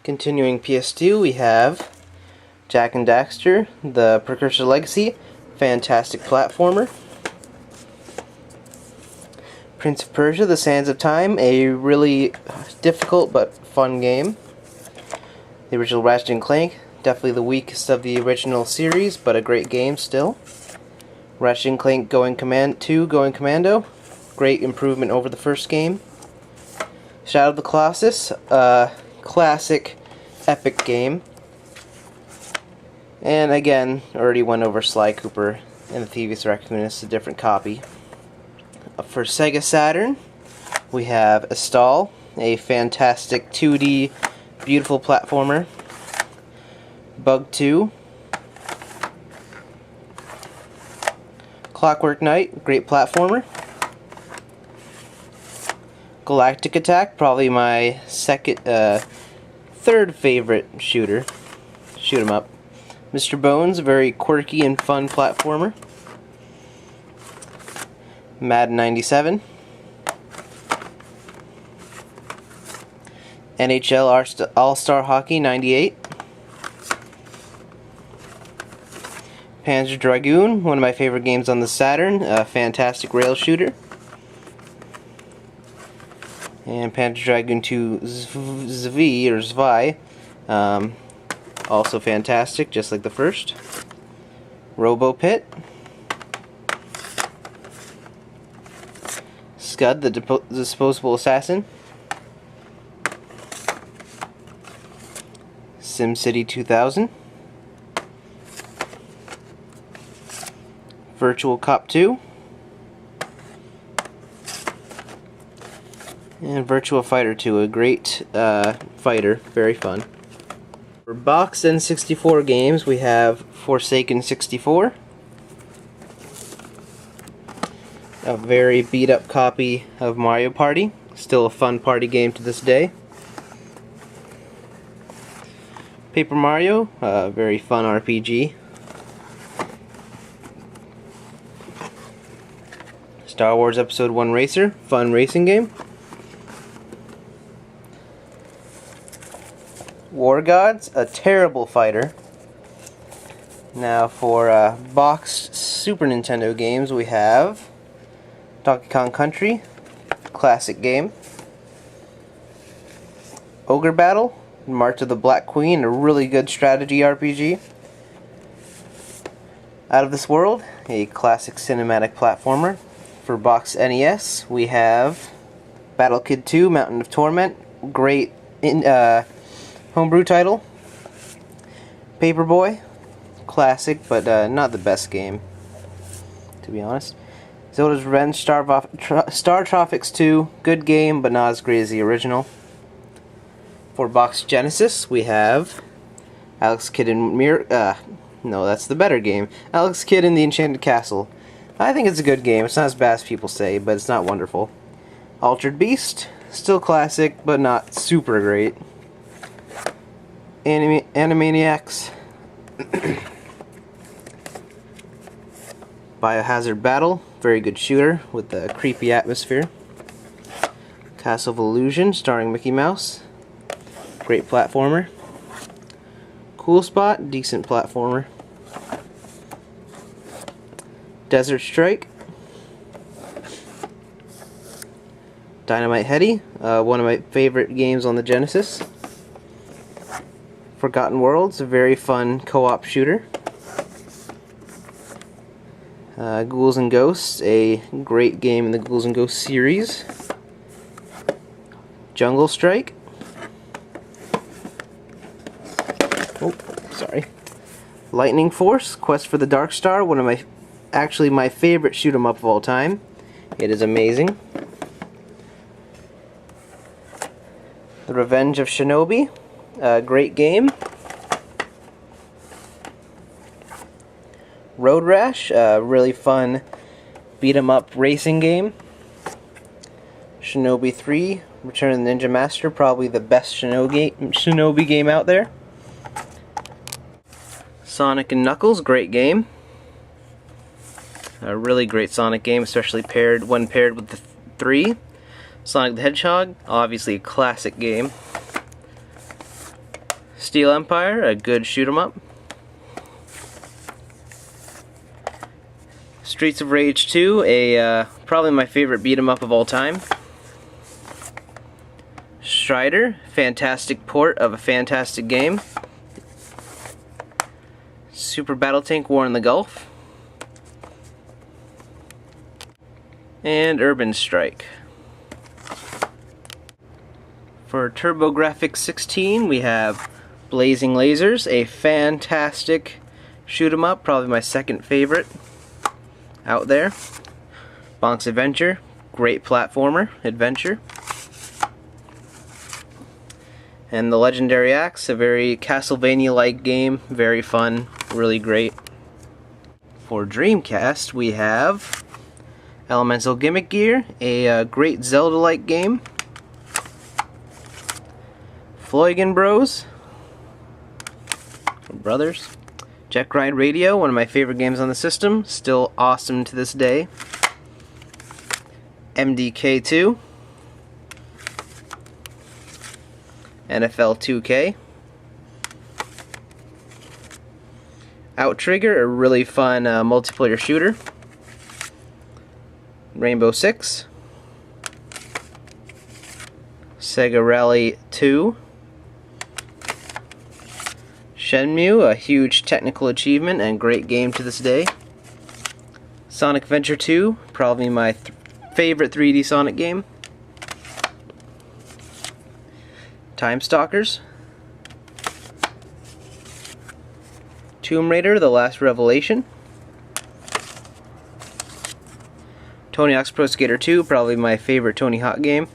Continuing PS2, we have Jak and Daxter, the Precursor Legacy, fantastic platformer. Prince of Persia, The Sands of Time, a really difficult but fun game. The original Ratchet & Clank, definitely the weakest of the original series, but a great game still. Ratchet & Clank Going Commando, great improvement over the first game. Shadow of the Colossus, classic, epic game. And again, already went over Sly Cooper and the Thievius Raccoonus, a different copy. For Sega Saturn, we have Astal, a fantastic 2D, beautiful platformer. Bug 2. Clockwork Knight, great platformer. Galactic Attack, probably my third favorite shoot 'em up. Mr. Bones, a very quirky and fun platformer. Madden 97. NHL All-Star Hockey 98. Panzer Dragoon, one of my favorite games on the Saturn, a fantastic rail shooter. And Panzer Dragoon 2 Zwei, also fantastic, just like the first. Robo Pit. Scud, the Disposable Assassin. SimCity 2000. Virtual Cop 2. And Virtua Fighter 2, a great fighter, very fun. For boxed N64 games, we have Forsaken 64. A very beat up copy of Mario Party, still a fun party game to this day. Paper Mario, a very fun RPG. Star Wars Episode 1 Racer, fun racing game. War Gods, a terrible fighter. Now for boxed Super Nintendo games, we have Donkey Kong Country, classic game. Ogre Battle, March of the Black Queen, a really good strategy RPG. Out of This World, a classic cinematic platformer. For boxed NES, we have Battle Kid 2, Mountain of Torment, great homebrew title. Paperboy, classic, but not the best game, to be honest. Zelda's Revenge, Star Tropics 2, good game, but not as great as the original. For box Genesis, we have Alex Kidd and no, that's the better game. Alex Kidd and the Enchanted Castle. I think it's a good game. It's not as bad as people say, but it's not wonderful. Altered Beast, still classic, but not super great. Animaniacs. Biohazard Battle, very good shooter with the creepy atmosphere. Castle of Illusion, starring Mickey Mouse, great platformer. Cool Spot, decent platformer. Desert Strike. Dynamite Headdy, one of my favorite games on the Genesis. Forgotten Worlds, a very fun co-op shooter. Ghouls and Ghosts, a great game in the Ghouls and Ghosts series. Jungle Strike. Oh, sorry. Lightning Force, Quest for the Dark Star, one of my favorite shoot 'em up of all time. It is amazing. The Revenge of Shinobi, a great game. Road Rash, a really fun beat 'em up racing game. Shinobi 3, Return of the Ninja Master, probably the best Shinobi game out there. Sonic and Knuckles, great game. A really great Sonic game, especially when paired with the 3. Sonic the Hedgehog, obviously a classic game. Steel Empire, a good shoot 'em up. Streets of Rage 2, probably my favorite beat 'em up of all time. Strider, fantastic port of a fantastic game. Super Battle Tank War in the Gulf. And Urban Strike. For TurboGrafx 16, we have Blazing Lasers, a fantastic shoot 'em up, probably my second favorite out there. Bonk's Adventure, great platformer adventure. And the Legendary Axe, a very Castlevania-like game, very fun, really great. For Dreamcast, we have Elemental Gimmick Gear, a great Zelda-like game. Floigan Bros, brothers. Jet Grind Radio, one of my favorite games on the system, still awesome to this day. MDK2. NFL 2K. Outrigger, a really fun multiplayer shooter. Rainbow Six. Sega Rally 2. Shenmue, a huge technical achievement and great game to this day. Sonic Adventure 2, probably my favorite 3D Sonic game. Time Stalkers. Tomb Raider, The Last Revelation. Tony Hawk's Pro Skater 2, probably my favorite Tony Hawk game.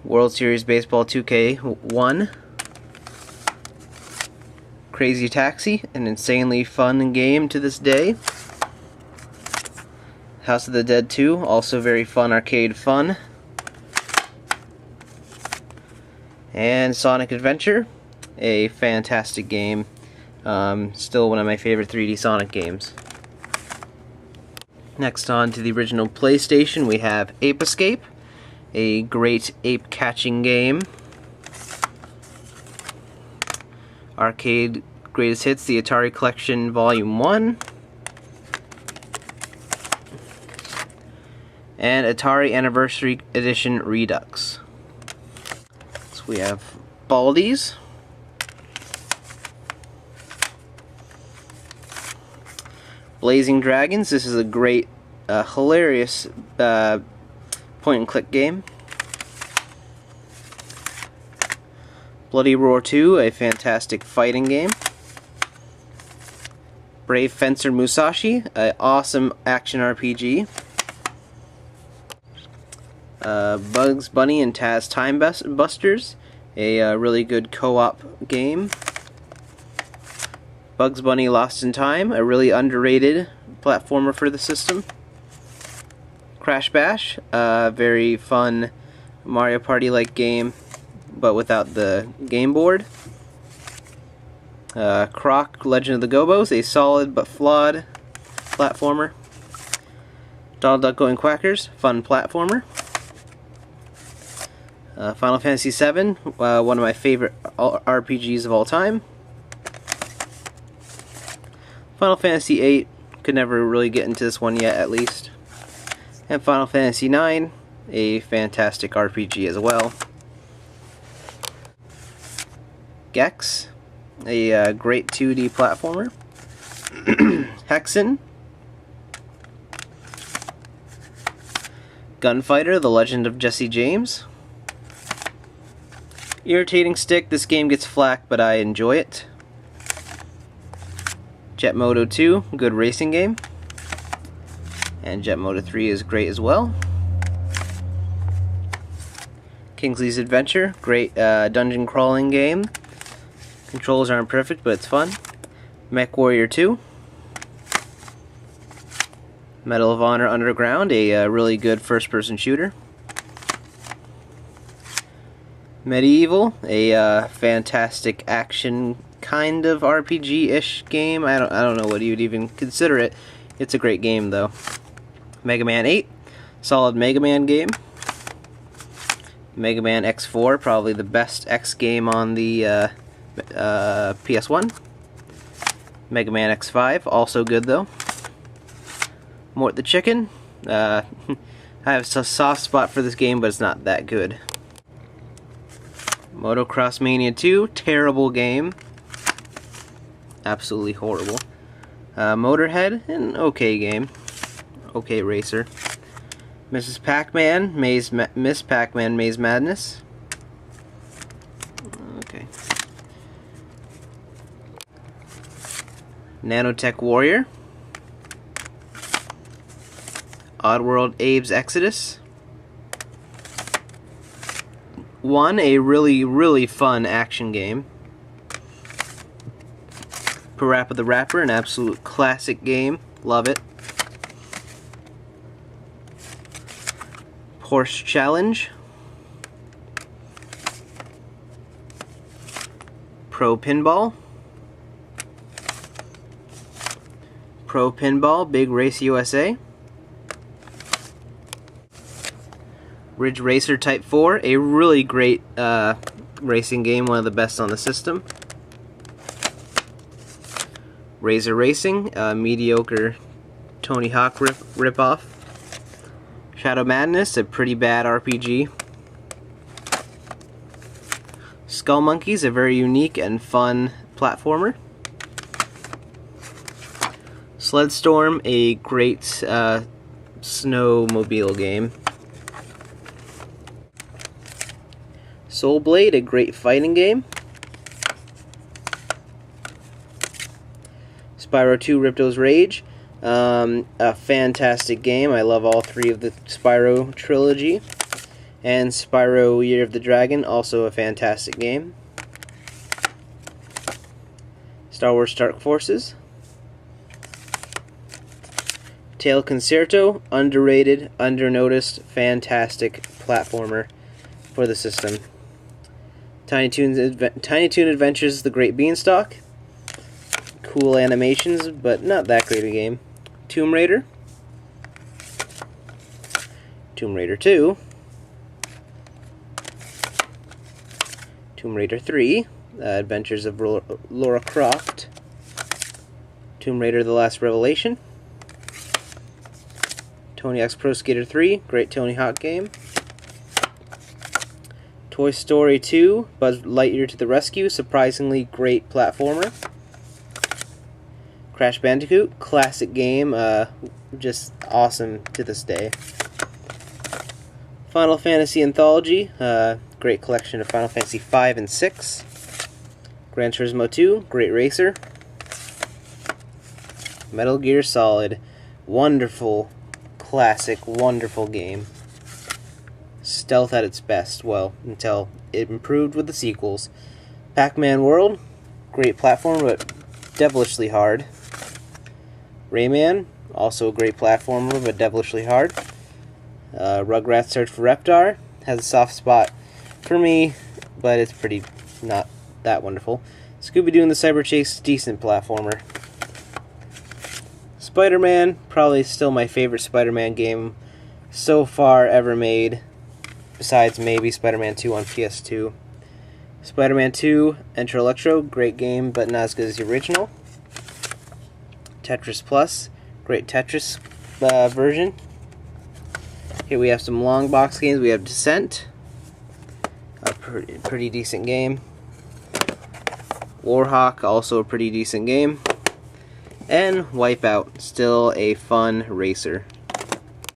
World Series Baseball 2K1. Crazy Taxi, an insanely fun game to this day. House of the Dead 2, also very fun arcade fun. And Sonic Adventure, a fantastic game. Still one of my favorite 3D Sonic games. Next on to the original PlayStation, we have Ape Escape, a great ape catching game. Arcade Greatest Hits, the Atari Collection Volume 1. And Atari Anniversary Edition Redux. So we have Baldi's. Blazing Dragons, this is a great, hilarious point-and-click game. Bloody Roar 2, a fantastic fighting game. Brave Fencer Musashi, an awesome action RPG. Bugs Bunny and Taz Time Busters, a really good co-op game. Bugs Bunny Lost in Time, a really underrated platformer for the system. Crash Bash, a very fun Mario Party-like game, but without the game board. Croc Legend of the Gobos, a solid but flawed platformer. Donald Duck Going Quackers, fun platformer. Final Fantasy VII, one of my favorite RPGs of all time. Final Fantasy VIII, could never really get into this one yet, at least. And Final Fantasy IX, a fantastic RPG as well. Gex, a great 2D platformer. Hexen. Gunfighter, The Legend of Jesse James. Irritating Stick, this game gets flack, but I enjoy it. Jet Moto 2, good racing game. And Jet Moto 3 is great as well. Kingsley's Adventure, great dungeon crawling game. Controls aren't perfect, but it's fun. Mech Warrior 2. Medal of Honor Underground, a really good first-person shooter. Medieval, a fantastic action kind of RPG-ish game. I don't know what you'd even consider it. It's a great game though. Mega Man 8, solid Mega Man game. Mega Man X4, probably the best X game on the PS1. Mega Man X5, also good though. Mort the Chicken. I have a soft spot for this game, but it's not that good. Motocross Mania 2, terrible game. Absolutely horrible. Motorhead, an okay game. Okay racer. Mrs. Pac-Man, Miss Pac-Man Maze Madness. Okay. Nanotech Warrior. Oddworld Abe's Exodus. A really fun action game. Parappa the Rapper, an absolute classic game. Love it. Horse Challenge. Pro Pinball. Pro Pinball, Big Race USA. Ridge Racer Type 4, a really great racing game, one of the best on the system. Razor Racing, mediocre Tony Hawk ripoff. Shadow Madness, a pretty bad RPG. Skull Monkeys, a very unique and fun platformer. Sledstorm, a great snowmobile game. Soul Blade, a great fighting game. Spyro 2 Ripto's Rage, a fantastic game. I love all three of the Spyro trilogy. And Spyro Year of the Dragon, also a fantastic game. Star Wars Dark Forces. Tail Concerto, underrated, undernoticed, fantastic platformer for the system. Tiny Toon Adventures The Great Beanstalk. Cool animations, but not that great a game. Tomb Raider. Tomb Raider 2. Tomb Raider 3. Adventures of Lara Croft. Tomb Raider The Last Revelation. Tony Hawk's Pro Skater 3. Great Tony Hawk game. Toy Story 2, Buzz Lightyear to the Rescue, surprisingly great platformer. Crash Bandicoot, classic game, just awesome to this day. Final Fantasy Anthology, great collection of Final Fantasy 5 and 6. Gran Turismo 2, great racer. Metal Gear Solid, wonderful, classic, wonderful game. Stealth at its best, well, until it improved with the sequels. Pac-Man World, great platform, but devilishly hard. Rayman, also a great platformer, but devilishly hard. Rugrats Search for Reptar, has a soft spot for me, but it's pretty not that wonderful. Scooby-Doo and the Cyber Chase, decent platformer. Spider-Man, probably still my favorite Spider-Man game so far ever made. Besides maybe Spider-Man 2 on PS2. Spider-Man 2, Enter Electro, great game, but not as good as the original. Tetris Plus, great Tetris version. Here we have some long box games. We have Descent, a pretty decent game. Warhawk, also a pretty decent game. And Wipeout, still a fun racer.